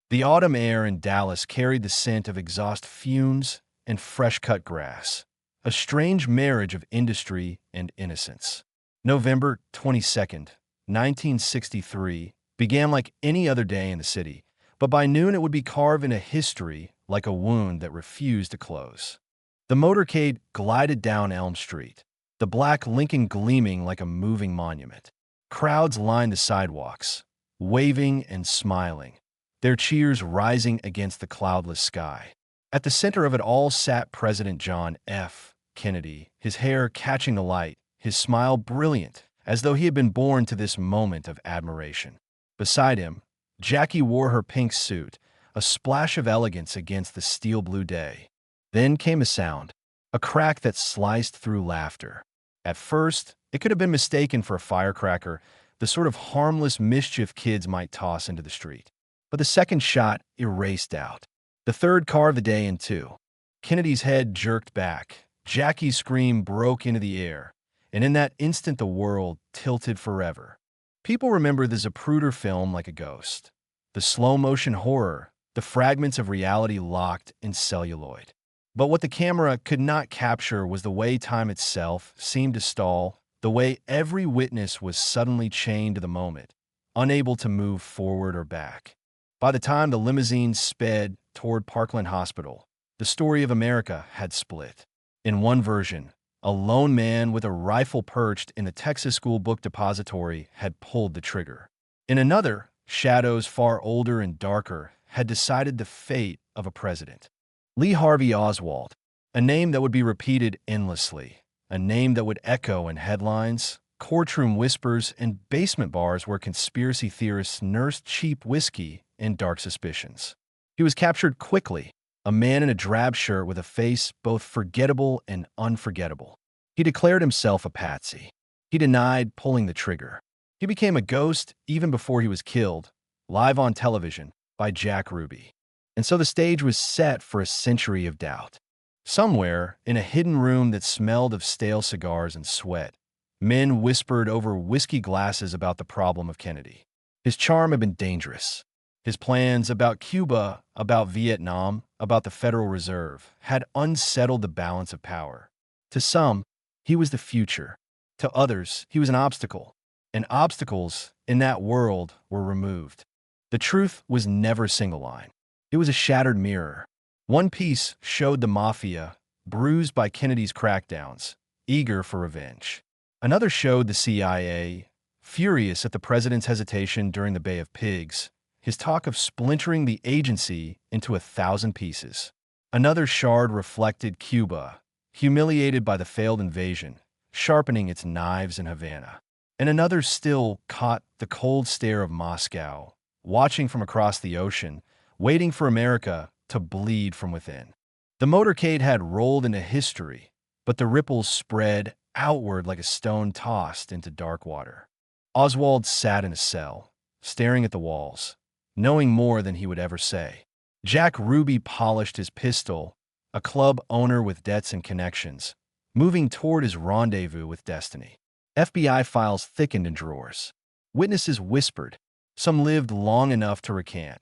The autumn air in Dallas carried the scent of exhaust fumes and fresh-cut grass, a strange marriage of industry and innocence. November 22nd, 1963, began like any other day in the city, but by noon it would be carved into history like a wound that refused to close. The motorcade glided down Elm Street, the black Lincoln gleaming like a moving monument. Crowds lined the sidewalks, waving and smiling, their cheers rising against the cloudless sky. At the center of it all sat President John F. Kennedy, his hair catching the light, his smile brilliant, as though he had been born to this moment of admiration. Beside him, Jackie wore her pink suit, a splash of elegance against the steel blue day. Then came a sound, a crack that sliced through laughter. At first, it could have been mistaken for a firecracker, the sort of harmless mischief kids might toss into the street. But the second shot erased out. The third carved the day in two. Kennedy's head jerked back. Jackie's scream broke into the air, and in that instant the world tilted forever. People remember the Zapruder film like a ghost. The slow-motion horror, the fragments of reality locked in celluloid. But what the camera could not capture was the way time itself seemed to stall, the way every witness was suddenly chained to the moment, unable to move forward or back. By the time the limousine sped toward Parkland Hospital, the story of America had split. In one version, a lone man with a rifle perched in the Texas School Book Depository had pulled the trigger. In another, shadows far older and darker had decided the fate of a president. Lee Harvey Oswald, a name that would be repeated endlessly, a name that would echo in headlines, courtroom whispers, and basement bars where conspiracy theorists nursed cheap whiskey and dark suspicions. He was captured quickly, a man in a drab shirt with a face both forgettable and unforgettable. He declared himself a patsy. He denied pulling the trigger. He became a ghost even before he was killed, live on television, by Jack Ruby. And so the stage was set for a century of doubt. Somewhere, in a hidden room that smelled of stale cigars and sweat, men whispered over whiskey glasses about the problem of Kennedy. His charm had been dangerous. His plans about Cuba, about Vietnam, about the Federal Reserve had unsettled the balance of power. To some, he was the future. To others, he was an obstacle. And obstacles, in that world, were removed. The truth was never single line. It was a shattered mirror. One piece showed the Mafia, bruised by Kennedy's crackdowns, eager for revenge. Another showed the CIA, furious at the president's hesitation during the Bay of Pigs, his talk of splintering the agency into 1,000 pieces. Another shard reflected Cuba, humiliated by the failed invasion, sharpening its knives in Havana. And another still caught the cold stare of Moscow, watching from across the ocean, waiting for America to bleed from within. The motorcade had rolled into history, but the ripples spread outward like a stone tossed into dark water. Oswald sat in a cell, staring at the walls, knowing more than he would ever say. Jack Ruby polished his pistol, a club owner with debts and connections, moving toward his rendezvous with destiny. FBI files thickened in drawers. Witnesses whispered. Some lived long enough to recant.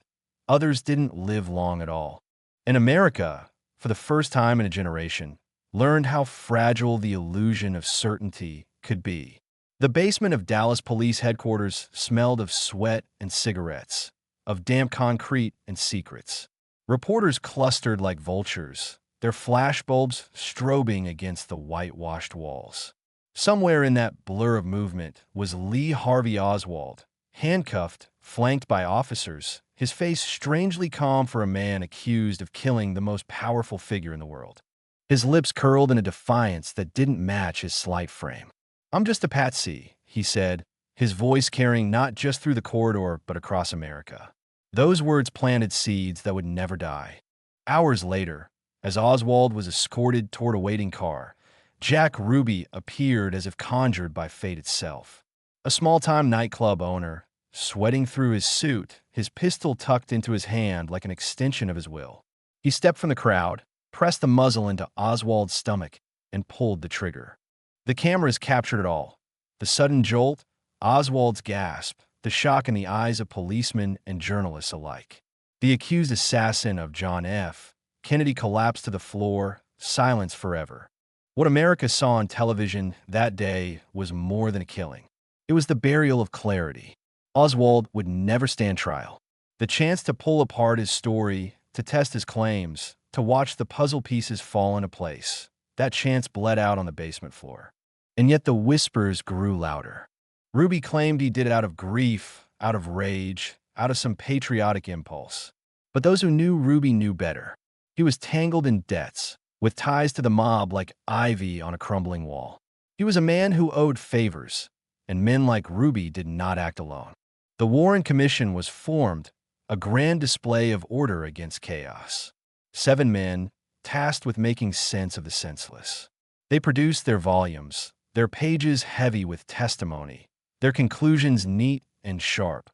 Others didn't live long at all. And America, for the first time in a generation, learned how fragile the illusion of certainty could be. The basement of Dallas Police Headquarters smelled of sweat and cigarettes, of damp concrete and secrets. Reporters clustered like vultures, their flashbulbs strobing against the whitewashed walls. Somewhere in that blur of movement was Lee Harvey Oswald, handcuffed, flanked by officers, his face strangely calm for a man accused of killing the most powerful figure in the world. His lips curled in a defiance that didn't match his slight frame. "I'm just a patsy," he said, his voice carrying not just through the corridor but across America. Those words planted seeds that would never die. Hours later, as Oswald was escorted toward a waiting car, Jack Ruby appeared as if conjured by fate itself. A small-time nightclub owner, sweating through his suit, his pistol tucked into his hand like an extension of his will. He stepped from the crowd, pressed the muzzle into Oswald's stomach, and pulled the trigger. The cameras captured it all. The sudden jolt, Oswald's gasp, the shock in the eyes of policemen and journalists alike. The accused assassin of John F. Kennedy collapsed to the floor, silence forever. What America saw on television that day was more than a killing. It was the burial of clarity. Oswald would never stand trial. The chance to pull apart his story, to test his claims, to watch the puzzle pieces fall into place, that chance bled out on the basement floor. And yet the whispers grew louder. Ruby claimed he did it out of grief, out of rage, out of some patriotic impulse. But those who knew Ruby knew better. He was tangled in debts, with ties to the mob like ivy on a crumbling wall. He was a man who owed favors, and men like Ruby did not act alone. The Warren Commission was formed, a grand display of order against chaos. 7 men, tasked with making sense of the senseless. They produced their volumes, their pages heavy with testimony, their conclusions neat and sharp.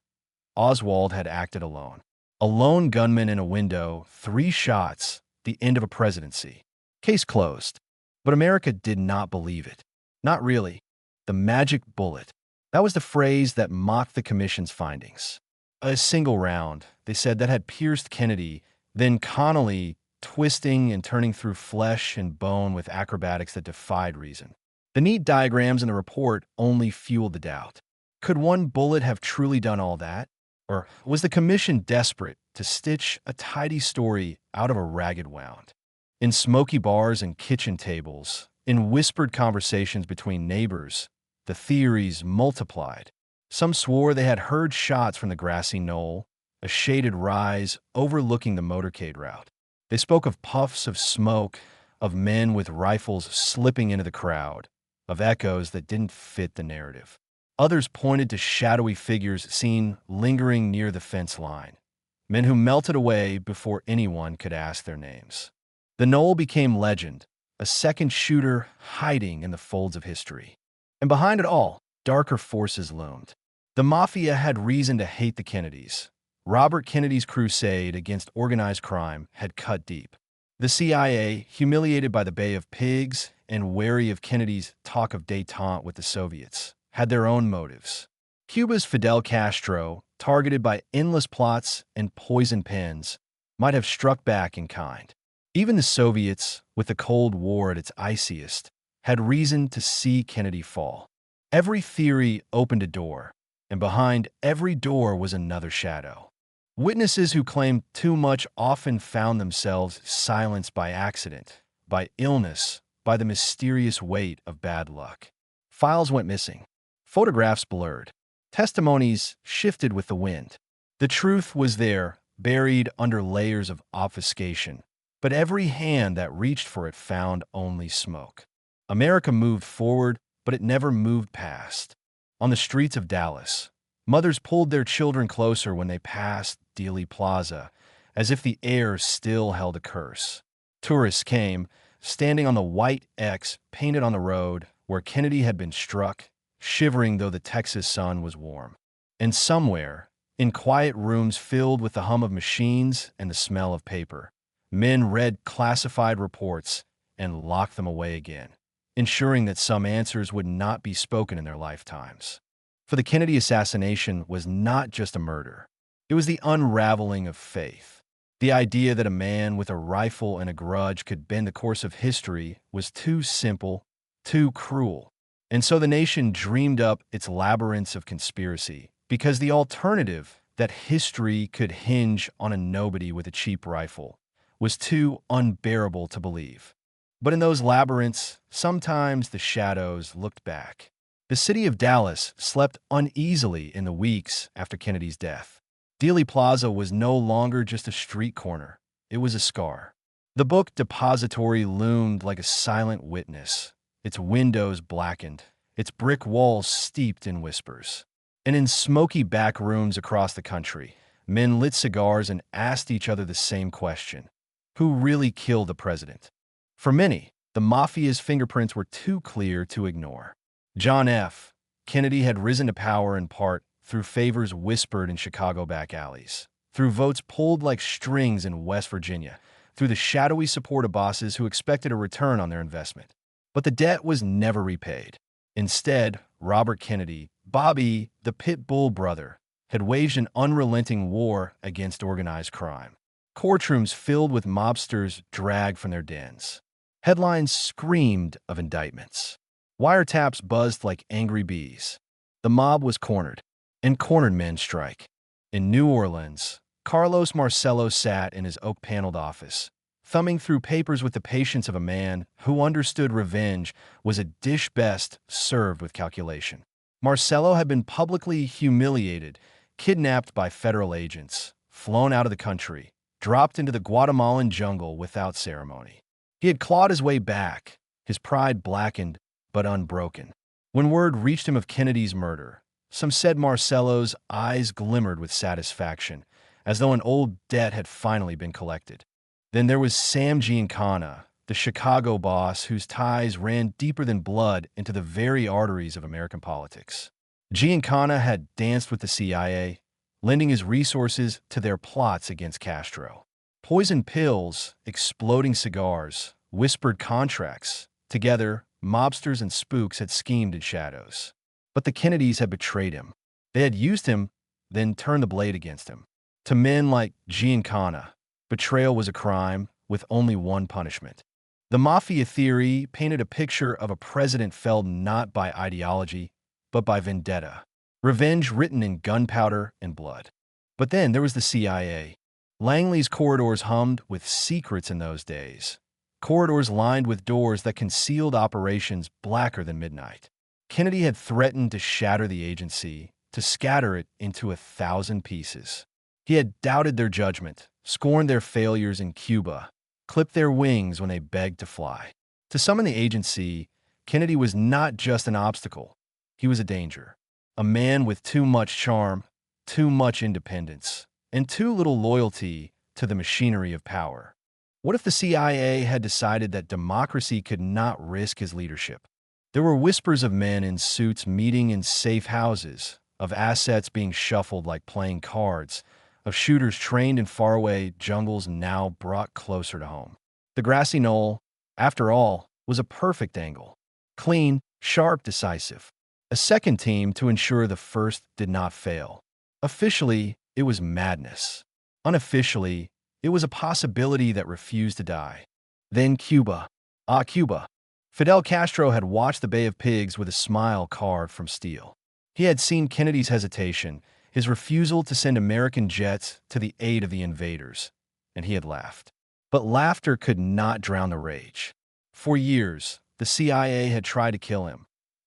Oswald had acted alone. A lone gunman in a window, 3 shots, the end of a presidency. Case closed. But America did not believe it. Not really. The magic bullet. That was the phrase that mocked the commission's findings. A single round, they said, that had pierced Kennedy, then Connolly, twisting and turning through flesh and bone with acrobatics that defied reason. The neat diagrams in the report only fueled the doubt. Could one bullet have truly done all that? Or was the commission desperate to stitch a tidy story out of a ragged wound? In smoky bars and kitchen tables, in whispered conversations between neighbors, the theories multiplied. Some swore they had heard shots from the grassy knoll, a shaded rise overlooking the motorcade route. They spoke of puffs of smoke, of men with rifles slipping into the crowd, of echoes that didn't fit the narrative. Others pointed to shadowy figures seen lingering near the fence line, men who melted away before anyone could ask their names. The knoll became legend, a second shooter hiding in the folds of history. And behind it all, darker forces loomed. The Mafia had reason to hate the Kennedys. Robert Kennedy's crusade against organized crime had cut deep. The CIA, humiliated by the Bay of Pigs and wary of Kennedy's talk of détente with the Soviets, had their own motives. Cuba's Fidel Castro, targeted by endless plots and poison pens, might have struck back in kind. Even the Soviets, with the Cold War at its iciest, had reason to see Kennedy fall. Every theory opened a door, and behind every door was another shadow. Witnesses who claimed too much often found themselves silenced by accident, by illness, by the mysterious weight of bad luck. Files went missing. Photographs blurred. Testimonies shifted with the wind. The truth was there, buried under layers of obfuscation, but every hand that reached for it found only smoke. America moved forward, but it never moved past. On the streets of Dallas, mothers pulled their children closer when they passed Dealey Plaza, as if the air still held a curse. Tourists came, standing on the white X painted on the road where Kennedy had been struck, shivering though the Texas sun was warm. And somewhere, in quiet rooms filled with the hum of machines and the smell of paper, men read classified reports and locked them away again, ensuring that some answers would not be spoken in their lifetimes. For the Kennedy assassination was not just a murder. It was the unraveling of faith. The idea that a man with a rifle and a grudge could bend the course of history was too simple, too cruel. And so the nation dreamed up its labyrinths of conspiracy, because the alternative, that history could hinge on a nobody with a cheap rifle, was too unbearable to believe. But in those labyrinths, sometimes the shadows looked back. The city of Dallas slept uneasily in the weeks after Kennedy's death. Dealey Plaza was no longer just a street corner. It was a scar. The book depository loomed like a silent witness, its windows blackened, its brick walls steeped in whispers. And in smoky back rooms across the country, men lit cigars and asked each other the same question: who really killed the president? For many, the Mafia's fingerprints were too clear to ignore. John F. Kennedy had risen to power in part through favors whispered in Chicago back alleys, through votes pulled like strings in West Virginia, through the shadowy support of bosses who expected a return on their investment. But the debt was never repaid. Instead, Robert Kennedy, Bobby, the pit bull brother, had waged an unrelenting war against organized crime. Courtrooms filled with mobsters dragged from their dens. Headlines screamed of indictments. Wiretaps buzzed like angry bees. The mob was cornered, and cornered men strike. In New Orleans, Carlos Marcello sat in his oak-paneled office, thumbing through papers with the patience of a man who understood revenge was a dish best served with calculation. Marcello had been publicly humiliated, kidnapped by federal agents, flown out of the country, dropped into the Guatemalan jungle without ceremony. He had clawed his way back, his pride blackened but unbroken. When word reached him of Kennedy's murder, some said Marcello's eyes glimmered with satisfaction, as though an old debt had finally been collected. Then there was Sam Giancana, the Chicago boss whose ties ran deeper than blood into the very arteries of American politics. Giancana had danced with the CIA, lending his resources to their plots against Castro. Poison pills, exploding cigars, whispered contracts. Together, mobsters and spooks had schemed in shadows. But the Kennedys had betrayed him. They had used him, then turned the blade against him. To men like Giancana, betrayal was a crime with only one punishment. The Mafia theory painted a picture of a president felled not by ideology, but by vendetta. Revenge written in gunpowder and blood. But then there was the CIA. Langley's corridors hummed with secrets in those days. Corridors lined with doors that concealed operations blacker than midnight. Kennedy had threatened to shatter the agency, to scatter it into 1,000 pieces. He had doubted their judgment, scorned their failures in Cuba, clipped their wings when they begged to fly. To some in the agency, Kennedy was not just an obstacle. He was a danger. A man with too much charm, too much independence, and too little loyalty to the machinery of power. What if the CIA had decided that democracy could not risk his leadership? There were whispers of men in suits meeting in safe houses, of assets being shuffled like playing cards, of shooters trained in faraway jungles now brought closer to home. The grassy knoll, after all, was a perfect angle. Clean, sharp, decisive. A second team to ensure the first did not fail. Officially, it was madness. Unofficially, it was a possibility that refused to die. Then Cuba. Cuba. Fidel Castro had watched the Bay of Pigs with a smile carved from steel. He had seen Kennedy's hesitation, his refusal to send American jets to the aid of the invaders, and he had laughed. But laughter could not drown the rage. For years, the CIA had tried to kill him.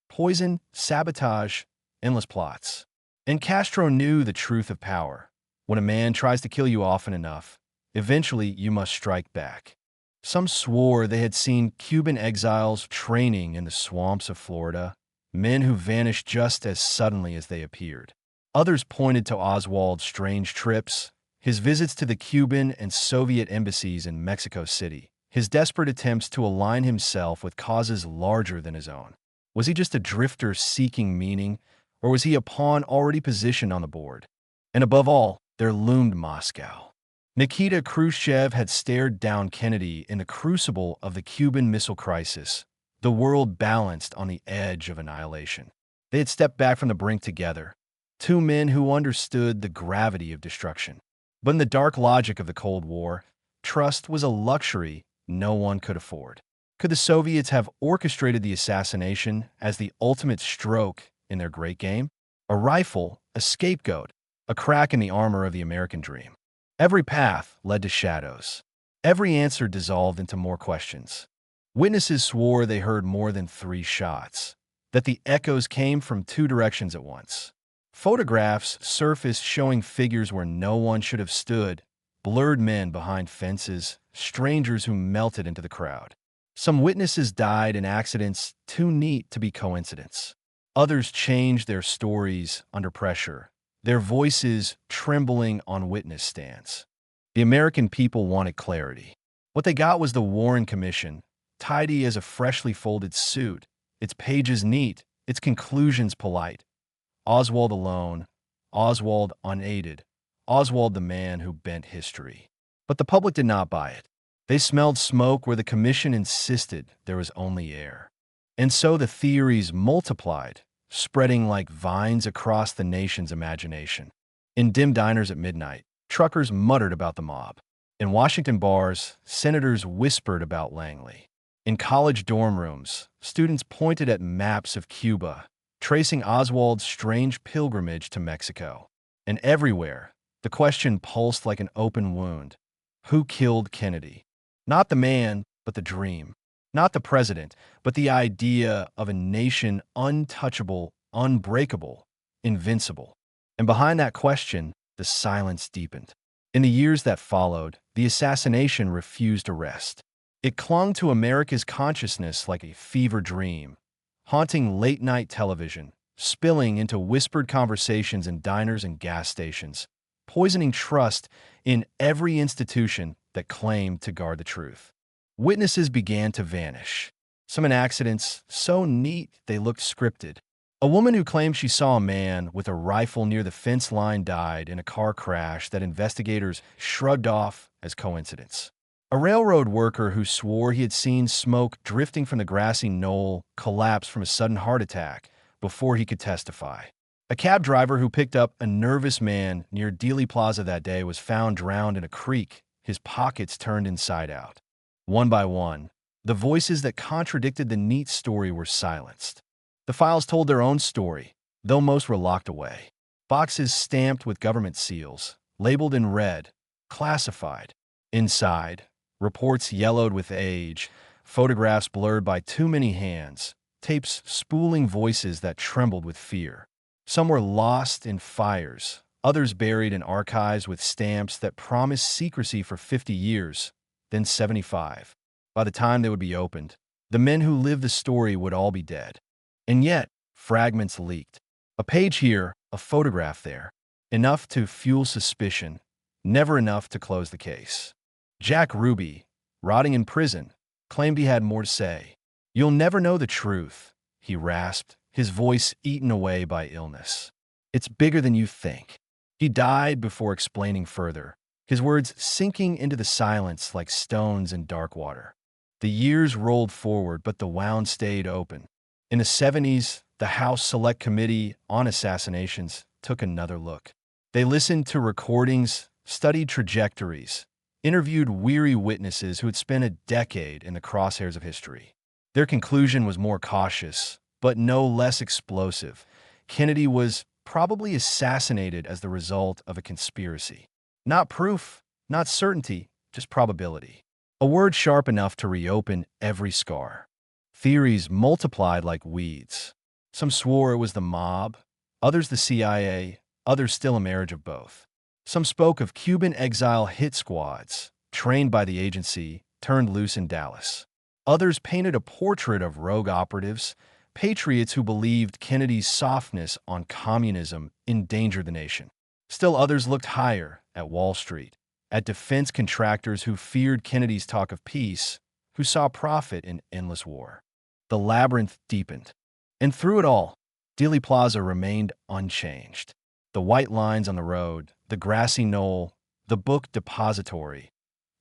Poison, sabotage, endless plots. And Castro knew the truth of power. When a man tries to kill you often enough, eventually you must strike back. Some swore they had seen Cuban exiles training in the swamps of Florida, men who vanished just as suddenly as they appeared. Others pointed to Oswald's strange trips, his visits to the Cuban and Soviet embassies in Mexico City, his desperate attempts to align himself with causes larger than his own. Was he just a drifter seeking meaning, or was he a pawn already positioned on the board? And above all, there loomed Moscow. Nikita Khrushchev had stared down Kennedy in the crucible of the Cuban Missile Crisis, the world balanced on the edge of annihilation. They had stepped back from the brink together, two men who understood the gravity of destruction. But in the dark logic of the Cold War, trust was a luxury no one could afford. Could the Soviets have orchestrated the assassination as the ultimate stroke in their great game? A rifle, a scapegoat, a crack in the armor of the American dream. Every path led to shadows. Every answer dissolved into more questions. Witnesses swore they heard more than 3 shots, that the echoes came from 2 directions at once. Photographs surfaced showing figures where no one should have stood, blurred men behind fences, strangers who melted into the crowd. Some witnesses died in accidents too neat to be coincidence. Others changed their stories under pressure, their voices trembling on witness stands. The American people wanted clarity. What they got was the Warren Commission, tidy as a freshly folded suit, its pages neat, its conclusions polite. Oswald alone, Oswald unaided, Oswald the man who bent history. But the public did not buy it. They smelled smoke where the commission insisted there was only air. And so the theories multiplied, spreading like vines across the nation's imagination. In dim diners at midnight, truckers muttered about the mob. In Washington bars, senators whispered about Langley. In college dorm rooms, students pointed at maps of Cuba, tracing Oswald's strange pilgrimage to Mexico. And everywhere, the question pulsed like an open wound. Who killed Kennedy? Not the man, but the dream. Not the president, but the idea of a nation untouchable, unbreakable, invincible. And behind that question, the silence deepened. In the years that followed, the assassination refused to rest. It clung to America's consciousness like a fever dream, haunting late-night television, spilling into whispered conversations in diners and gas stations, poisoning trust in every institution that claimed to guard the truth. Witnesses began to vanish. Some in accidents so neat they looked scripted. A woman who claimed she saw a man with a rifle near the fence line died in a car crash that investigators shrugged off as coincidence. A railroad worker who swore he had seen smoke drifting from the grassy knoll collapsed from a sudden heart attack before he could testify. A cab driver who picked up a nervous man near Dealey Plaza that day was found drowned in a creek, his pockets turned inside out. One by one, the voices that contradicted the neat story were silenced. The files told their own story, though most were locked away. Boxes stamped with government seals, labeled in red, classified. Inside, reports yellowed with age, photographs blurred by too many hands, tapes spooling voices that trembled with fear. Some were lost in fires, others buried in archives with stamps that promised secrecy for 50 years, then 75. By the time they would be opened, the men who lived the story would all be dead. And yet, fragments leaked. A page here, a photograph there. Enough to fuel suspicion, never enough to close the case. Jack Ruby, rotting in prison, claimed he had more to say. "You'll never know the truth," he rasped, his voice eaten away by illness. "It's bigger than you think." He died before explaining further, his words sinking into the silence like stones in dark water. The years rolled forward, but the wound stayed open. In the 70s, the House Select Committee on Assassinations took another look. They listened to recordings, studied trajectories, interviewed weary witnesses who had spent a decade in the crosshairs of history. Their conclusion was more cautious, but no less explosive. Kennedy was probably assassinated as the result of a conspiracy. Not proof, not certainty, just probability. A word sharp enough to reopen every scar. Theories multiplied like weeds. Some swore it was the mob, others the CIA, others still a marriage of both. Some spoke of Cuban exile hit squads, trained by the agency, turned loose in Dallas. Others painted a portrait of rogue operatives, patriots who believed Kennedy's softness on communism endangered the nation. Still others looked higher, at Wall Street, at defense contractors who feared Kennedy's talk of peace, who saw profit in endless war. The labyrinth deepened. And through it all, Dealey Plaza remained unchanged. The white lines on the road, the grassy knoll, the book depository,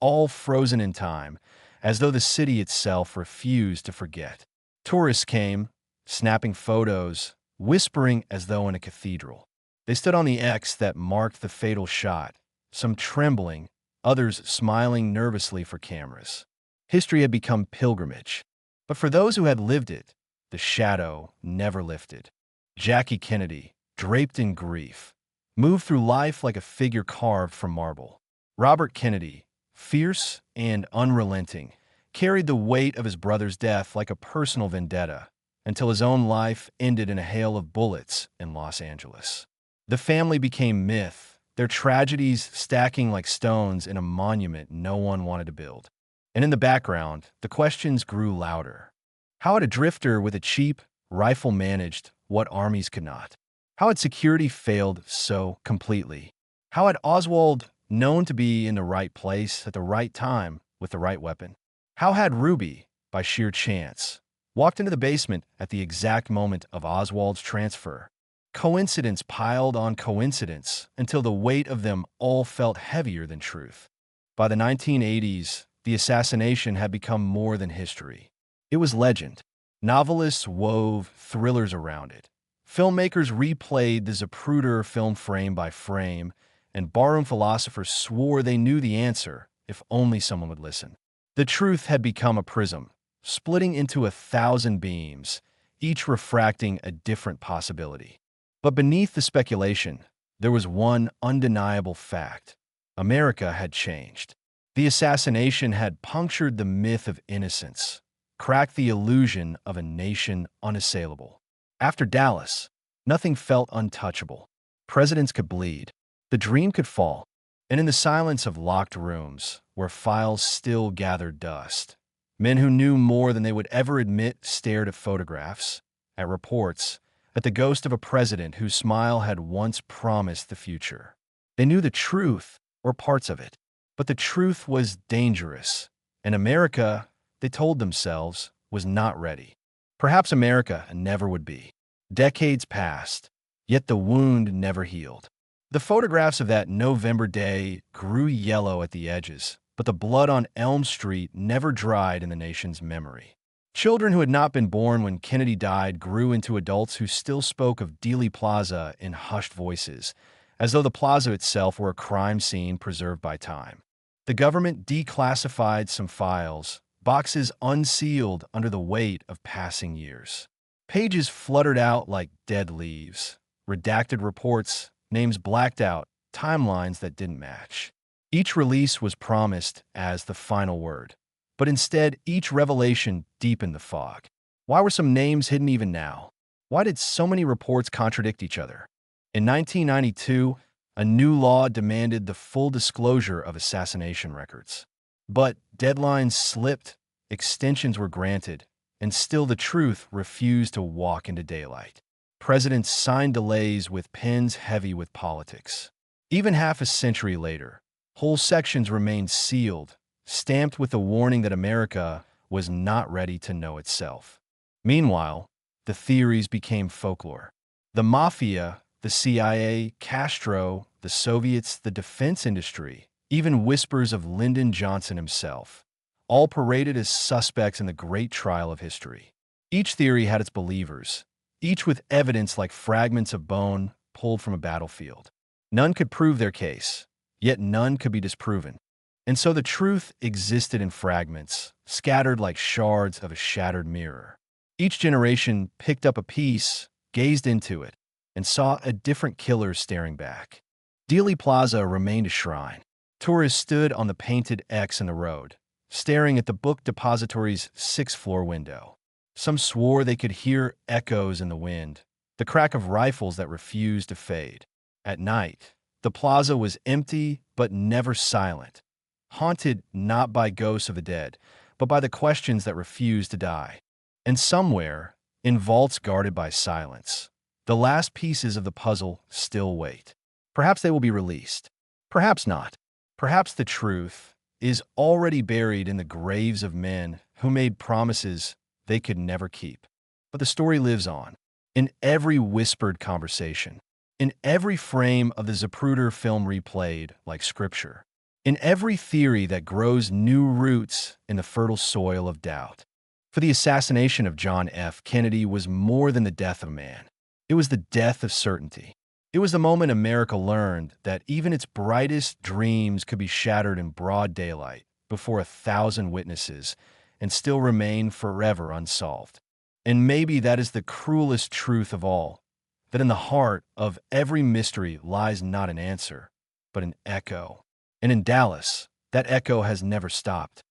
all frozen in time, as though the city itself refused to forget. Tourists came, snapping photos, whispering as though in a cathedral. They stood on the X that marked the fatal shot, some trembling, others smiling nervously for cameras. History had become pilgrimage. But for those who had lived it, the shadow never lifted. Jackie Kennedy, draped in grief, moved through life like a figure carved from marble. Robert Kennedy, fierce and unrelenting, carried the weight of his brother's death like a personal vendetta until his own life ended in a hail of bullets in Los Angeles. The family became myth, their tragedies stacking like stones in a monument no one wanted to build. And in the background, the questions grew louder. How had a drifter with a cheap rifle managed what armies could not? How had security failed so completely? How had Oswald known to be in the right place at the right time with the right weapon? How had Ruby, by sheer chance, walked into the basement at the exact moment of Oswald's transfer? Coincidence piled on coincidence until the weight of them all felt heavier than truth. By the 1980s, the assassination had become more than history. It was legend. Novelists wove thrillers around it. Filmmakers replayed the Zapruder film frame by frame, and barroom philosophers swore they knew the answer if only someone would listen. The truth had become a prism, splitting into 1,000 beams, each refracting a different possibility. But beneath the speculation, there was one undeniable fact. America had changed. The assassination had punctured the myth of innocence, cracked the illusion of a nation unassailable. After Dallas, nothing felt untouchable. Presidents could bleed, the dream could fall, and in the silence of locked rooms, where files still gathered dust, men who knew more than they would ever admit stared at photographs, at reports, at the ghost of a president whose smile had once promised the future. They knew the truth, or parts of it, but the truth was dangerous, and America, they told themselves, was not ready. Perhaps America never would be. Decades passed, yet the wound never healed. The photographs of that November day grew yellow at the edges, but the blood on Elm Street never dried in the nation's memory. Children who had not been born when Kennedy died grew into adults who still spoke of Dealey Plaza in hushed voices, as though the plaza itself were a crime scene preserved by time. The government declassified some files, boxes unsealed under the weight of passing years. Pages fluttered out like dead leaves, redacted reports, names blacked out, timelines that didn't match. Each release was promised as the final word, but instead each revelation deepened the fog. Why were some names hidden even now? Why did so many reports contradict each other? In 1992, a new law demanded the full disclosure of assassination records. But deadlines slipped, extensions were granted, and still the truth refused to walk into daylight. Presidents signed delays with pens heavy with politics. Even half a century later, whole sections remained sealed, stamped with the warning that America was not ready to know itself. Meanwhile, the theories became folklore. The Mafia, the CIA, Castro, the Soviets, the defense industry, even whispers of Lyndon Johnson himself, all paraded as suspects in the great trial of history. Each theory had its believers, each with evidence like fragments of bone pulled from a battlefield. None could prove their case, yet none could be disproven. And so the truth existed in fragments, scattered like shards of a shattered mirror. Each generation picked up a piece, gazed into it, and saw a different killer staring back. Dealey Plaza remained a shrine. Tourists stood on the painted X in the road, staring at the book depository's sixth-floor window. Some swore they could hear echoes in the wind, the crack of rifles that refused to fade. At night, the plaza was empty but never silent, haunted not by ghosts of the dead, but by the questions that refused to die. And somewhere, in vaults guarded by silence, the last pieces of the puzzle still wait. Perhaps they will be released. Perhaps not. Perhaps the truth is already buried in the graves of men who made promises they could never keep. But the story lives on, in every whispered conversation, in every frame of the Zapruder film replayed like scripture, in every theory that grows new roots in the fertile soil of doubt. For the assassination of John F. Kennedy was more than the death of a man. It was the death of certainty. It was the moment America learned that even its brightest dreams could be shattered in broad daylight before 1,000 witnesses and still remain forever unsolved. And maybe that is the cruelest truth of all, that in the heart of every mystery lies not an answer, but an echo. And in Dallas, that echo has never stopped.